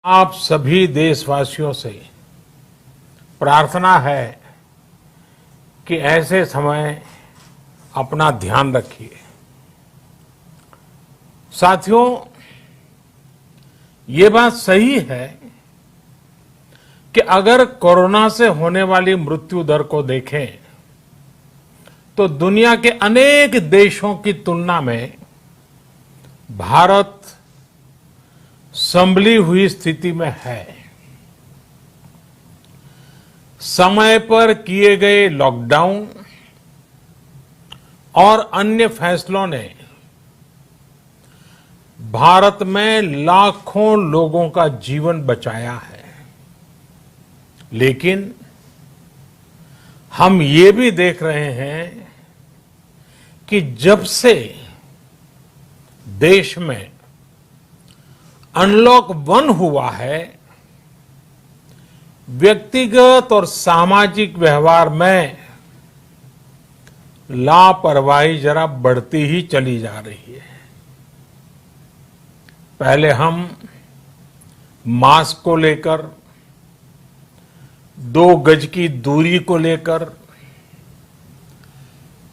आप सभी देशवासियों से प्रार्थना है कि ऐसे समय अपना ध्यान रखिए। साथियों, ये बात सही है कि अगर कोरोना से होने वाली मृत्यु दर को देखें तो दुनिया के अनेक देशों की तुलना में भारत संभली हुई स्थिति में है। समय पर किए गए लॉकडाउन और अन्य फैसलों ने भारत में लाखों लोगों का जीवन बचाया है, लेकिन हम ये भी देख रहे हैं कि जब से देश में अनलॉक 1 हुआ है, व्यक्तिगत और सामाजिक व्यवहार में लापरवाही जरा बढ़ती ही चली जा रही है। पहले हम मास्क को लेकर, 2 गज की दूरी को लेकर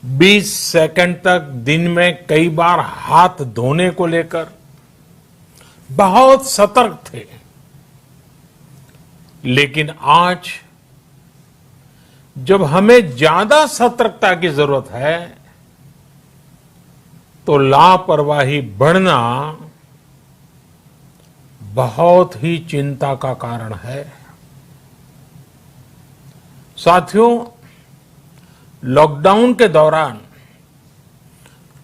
20 सेकंड तक दिन में कई बार हाथ धोने को लेकर बहुत सतर्क थे, लेकिन आज जब हमें ज्यादा सतर्कता की जरूरत है तो लापरवाही बढ़ना बहुत ही चिंता का कारण है। साथियों, लॉकडाउन के दौरान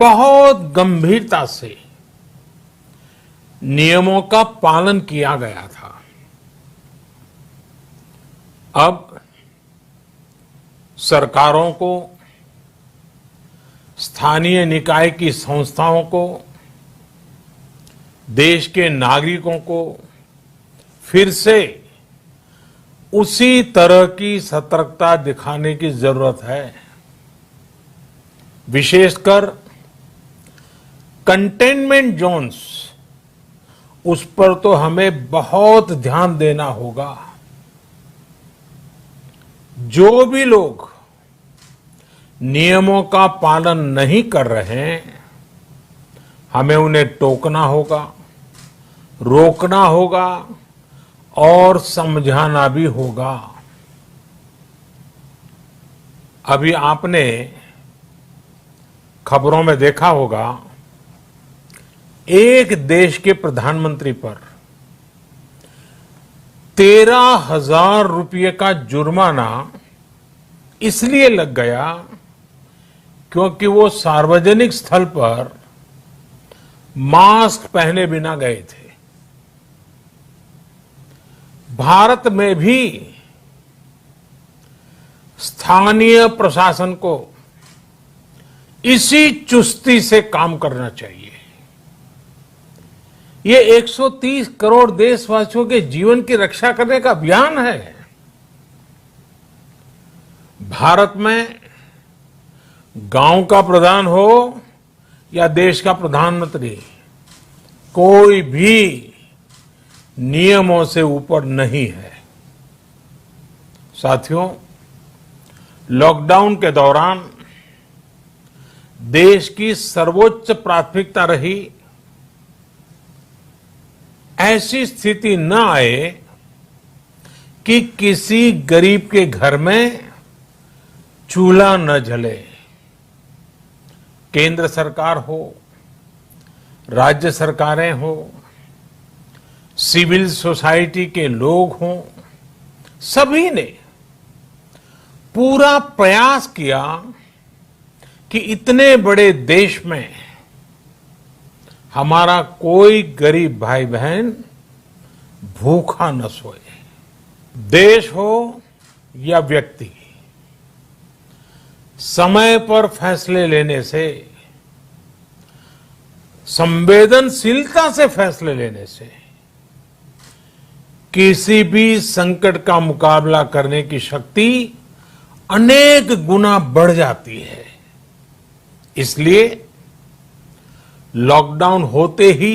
बहुत गंभीरता से नियमों का पालन किया गया था। अब सरकारों को, स्थानीय निकाय की संस्थाओं को, देश के नागरिकों को फिर से उसी तरह की सतर्कता दिखाने की जरूरत है। विशेषकर कंटेनमेंट जोन्स, उस पर तो हमें बहुत ध्यान देना होगा। जो भी लोग नियमों का पालन नहीं कर रहे हैं, हमें उन्हें टोकना होगा, रोकना होगा और समझाना भी होगा। अभी आपने खबरों में देखा होगा, एक देश के प्रधानमंत्री पर 13,000 रुपये का जुर्माना इसलिए लग गया क्योंकि वो सार्वजनिक स्थल पर मास्क पहने बिना गए थे। भारत में भी स्थानीय प्रशासन को इसी चुस्ती से काम करना चाहिए। ये 130 करोड़ देशवासियों के जीवन की रक्षा करने का अभियान है। भारत में गांव का प्रधान हो या देश का प्रधानमंत्री, कोई भी नियमों से ऊपर नहीं है। साथियों, लॉकडाउन के दौरान देश की सर्वोच्च प्राथमिकता रही ऐसी स्थिति न आए कि किसी गरीब के घर में चूल्हा न जले। केंद्र सरकार हो, राज्य सरकारें हो, सिविल सोसाइटी के लोग हों, सभी ने पूरा प्रयास किया कि इतने बड़े देश में हमारा कोई गरीब भाई बहन भूखा न सोए। देश हो या व्यक्ति, समय पर फैसले लेने से, संवेदनशीलता से फैसले लेने से किसी भी संकट का मुकाबला करने की शक्ति अनेक गुना बढ़ जाती है। इसलिए लॉकडाउन होते ही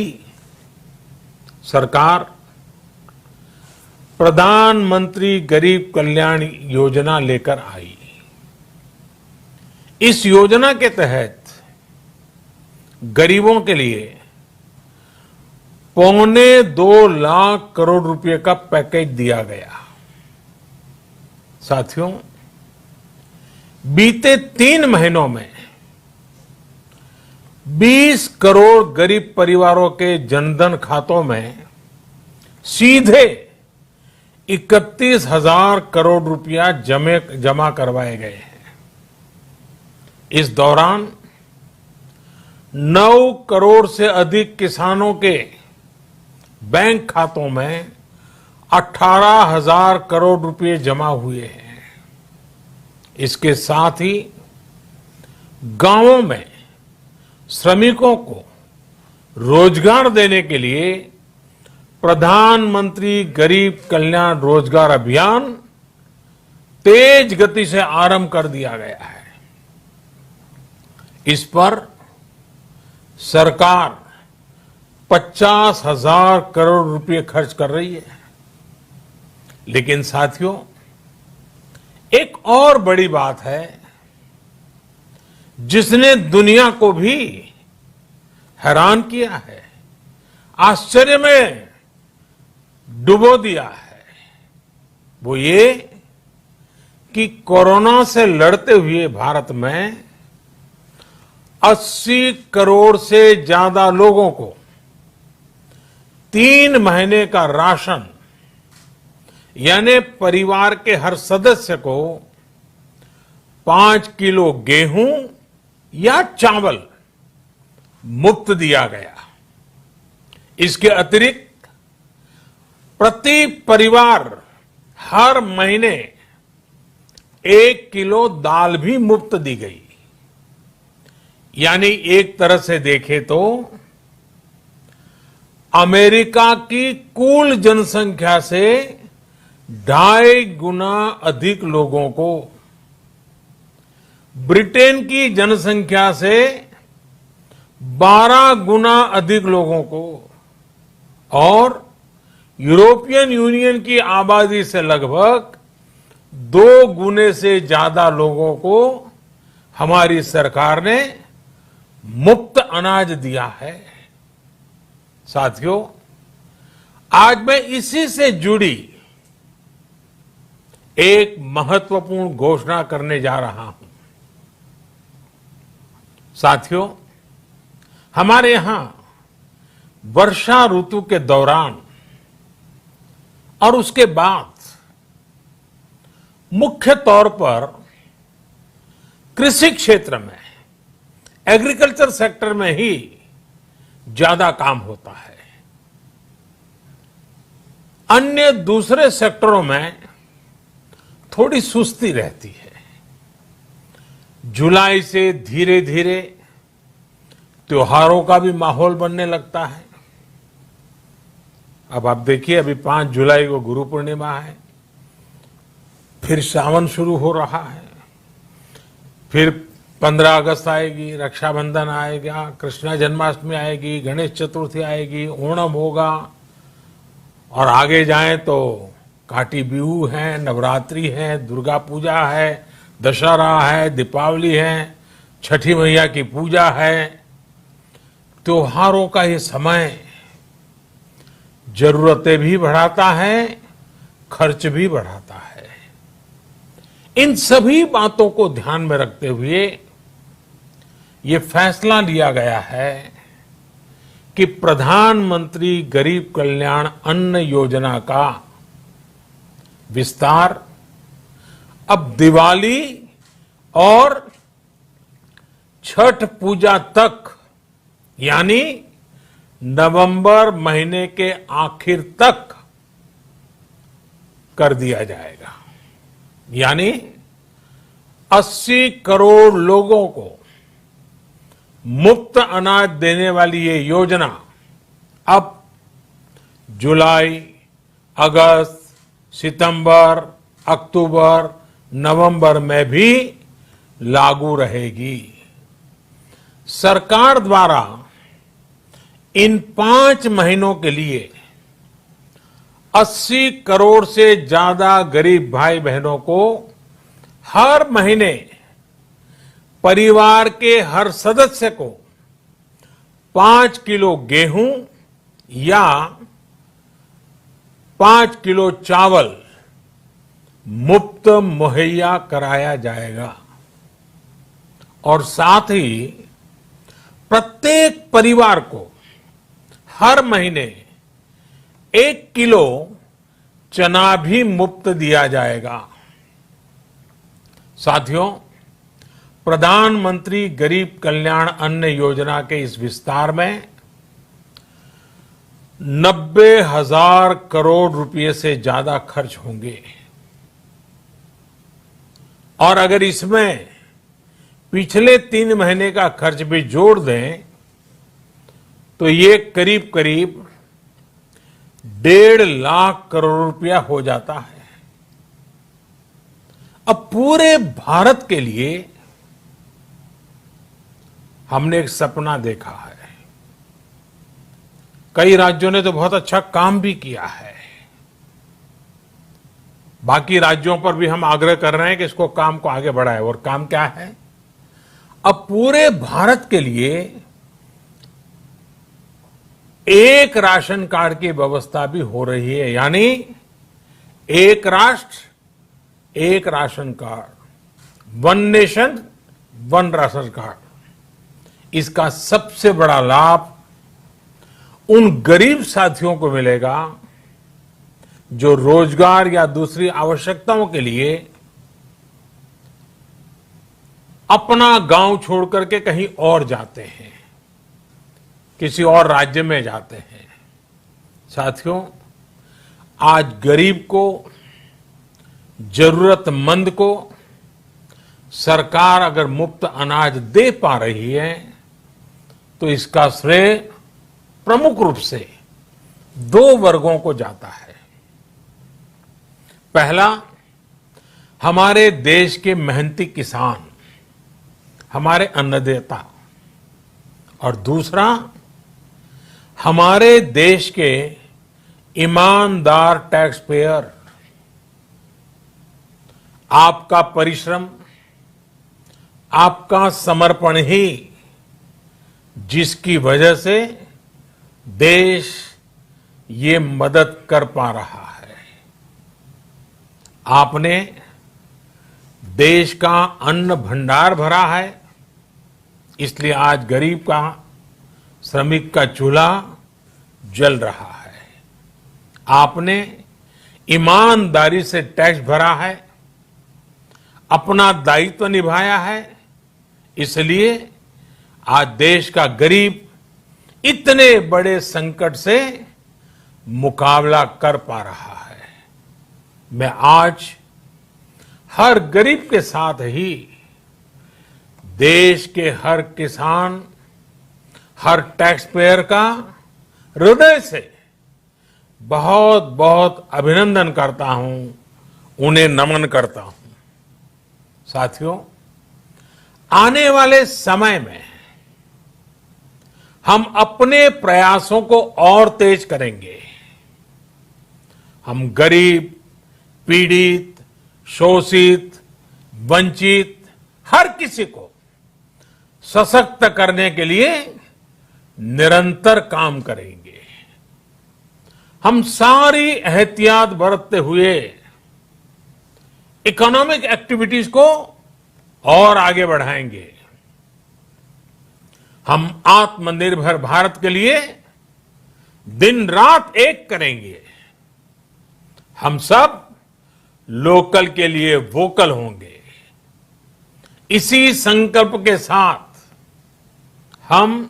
सरकार प्रधानमंत्री गरीब कल्याण योजना लेकर आई। इस योजना के तहत गरीबों के लिए 2.25 लाख करोड़ रुपए का पैकेज दिया गया। साथियों, बीते 3 महीनों में 20 करोड़ गरीब परिवारों के जनधन खातों में सीधे 31,000 करोड़ रुपया जमा करवाए गए हैं। इस दौरान 9 करोड़ से अधिक किसानों के बैंक खातों में 18,000 करोड़ रुपए जमा हुए हैं। इसके साथ ही गांवों में श्रमिकों को रोजगार देने के लिए प्रधानमंत्री गरीब कल्याण रोजगार अभियान तेज गति से आरंभ कर दिया गया है। इस पर सरकार 50,000 करोड़ रुपए खर्च कर रही है। लेकिन साथियों, एक और बड़ी बात है जिसने दुनिया को भी हैरान किया है, आश्चर्य में डुबो दिया है। वो ये कि कोरोना से लड़ते हुए भारत में 80 करोड़ से ज्यादा लोगों को 3 महीने का राशन, यानी परिवार के हर सदस्य को 5 किलो गेहूं या चावल मुफ्त दिया गया। इसके अतिरिक्त प्रति परिवार हर महीने 1 किलो दाल भी मुफ्त दी गई। यानी एक तरह से देखें तो अमेरिका की कुल जनसंख्या से 2.5 गुना अधिक लोगों को, ब्रिटेन की जनसंख्या से 12 गुना अधिक लोगों को और यूरोपियन यूनियन की आबादी से लगभग 2 गुने से ज्यादा लोगों को हमारी सरकार ने मुफ्त अनाज दिया है। साथियों, आज मैं इसी से जुड़ी एक महत्वपूर्ण घोषणा करने जा रहा हूं। साथियों, हमारे यहां वर्षा ऋतु के दौरान और उसके बाद मुख्य तौर पर कृषि क्षेत्र में, एग्रीकल्चर सेक्टर में ही ज्यादा काम होता है। अन्य दूसरे सेक्टरों में थोड़ी सुस्ती रहती है। जुलाई से धीरे धीरे त्योहारों का भी माहौल बनने लगता है। अब आप देखिए, अभी 5 जुलाई को गुरु पूर्णिमा है, फिर सावन शुरू हो रहा है, फिर 15 अगस्त आएगी, रक्षाबंधन आएगा, कृष्ण जन्माष्टमी आएगी, गणेश चतुर्थी आएगी, ओणम होगा और आगे जाएं तो काटी बिहू है, नवरात्रि है, दुर्गा पूजा है, दशहरा है, दीपावली है, छठी मैया की पूजा है। त्योहारों का ये समय जरूरतें भी बढ़ाता है, खर्च भी बढ़ाता है। इन सभी बातों को ध्यान में रखते हुए ये फैसला लिया गया है कि प्रधानमंत्री गरीब कल्याण अन्न योजना का विस्तार अब दिवाली और छठ पूजा तक, यानी नवंबर महीने के आखिर तक कर दिया जाएगा। यानी 80 करोड़ लोगों को मुफ्त अनाज देने वाली ये योजना अब जुलाई, अगस्त, सितंबर, अक्टूबर, नवंबर में भी लागू रहेगी। सरकार द्वारा इन 5 महीनों के लिए 80 करोड़ से ज्यादा गरीब भाई बहनों को हर महीने परिवार के हर सदस्य को 5 किलो गेहूं या 5 किलो चावल मुफ्त मुहैया कराया जाएगा और साथ ही प्रत्येक परिवार को हर महीने 1 किलो चना भी मुफ्त दिया जाएगा। साथियों, प्रधानमंत्री गरीब कल्याण अन्न योजना के इस विस्तार में 90,000 करोड़ रुपए से ज्यादा खर्च होंगे और अगर इसमें पिछले 3 महीने का खर्च भी जोड़ दें तो ये करीब करीब 1.5 लाख करोड़ रुपया हो जाता है। अब पूरे भारत के लिए हमने एक सपना देखा है। कई राज्यों ने तो बहुत अच्छा काम भी किया है। बाकी राज्यों पर भी हम आग्रह कर रहे हैं कि इसको काम को आगे बढ़ाएं। और काम क्या है? अब पूरे भारत के लिए एक राशन कार्ड की व्यवस्था भी हो रही है, यानी एक राष्ट्र एक ration card, one nation one ration card. इसका सबसे बड़ा लाभ उन गरीब साथियों को मिलेगा जो रोजगार या दूसरी आवश्यकताओं के लिए अपना गांव छोड़ करके कहीं और जाते हैं, किसी और राज्य में जाते हैं। साथियों, आज गरीब को, जरूरतमंद को सरकार अगर मुफ्त अनाज दे पा रही है तो इसका श्रेय प्रमुख रूप से 2 वर्गों को जाता है। पहला, हमारे देश के मेहनती किसान, हमारे अन्नदाता, और दूसरा हमारे देश के ईमानदार टैक्स पेयर। आपका परिश्रम, आपका समर्पण ही जिसकी वजह से देश ये मदद कर पा रहा है। आपने देश का अन्न भंडार भरा है, इसलिए आज गरीब का, श्रमिक का चूल्हा जल रहा है। आपने ईमानदारी से टैक्स भरा है, अपना दायित्व निभाया है, इसलिए आज देश का गरीब इतने बड़े संकट से मुकाबला कर पा रहा है। मैं आज हर गरीब के साथ ही देश के हर किसान, हर टैक्स पेयर का हृदय से बहुत बहुत अभिनंदन करता हूं, उन्हें नमन करता हूं। साथियों, आने वाले समय में हम अपने प्रयासों को और तेज करेंगे। हम गरीब, पीड़ित, शोषित, वंचित हर किसी को सशक्त करने के लिए निरंतर काम करेंगे। हम सारी एहतियात बरतते हुए इकोनॉमिक एक्टिविटीज को और आगे बढ़ाएंगे। हम आत्मनिर्भर भारत के लिए दिन रात एक करेंगे। हम सब लोकल के लिए वोकल होंगे। इसी संकल्प के साथ हम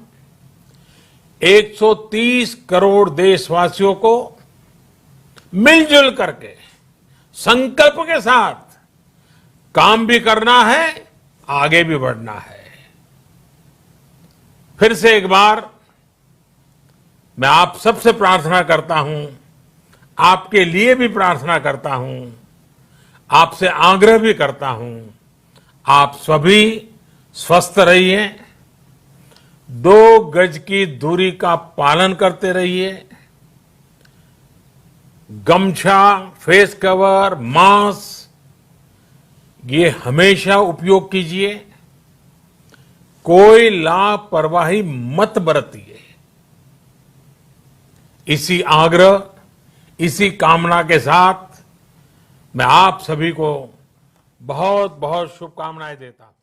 130 करोड़ देशवासियों को मिलजुल करके संकल्प के साथ काम भी करना है, आगे भी बढ़ना है। फिर से एक बार मैं आप सबसे प्रार्थना करता हूं, आपके लिए भी प्रार्थना करता हूं, आपसे आग्रह भी करता हूं, आप सभी स्वस्थ रहिए, 2 गज की दूरी का पालन करते रहिए, गमछा, फेस कवर, मास्क ये हमेशा उपयोग कीजिए। कोई लापरवाही मत बरतिए। इसी आग्रह, इसी कामना के साथ मैं आप सभी को बहुत बहुत शुभकामनाएं देता हूं।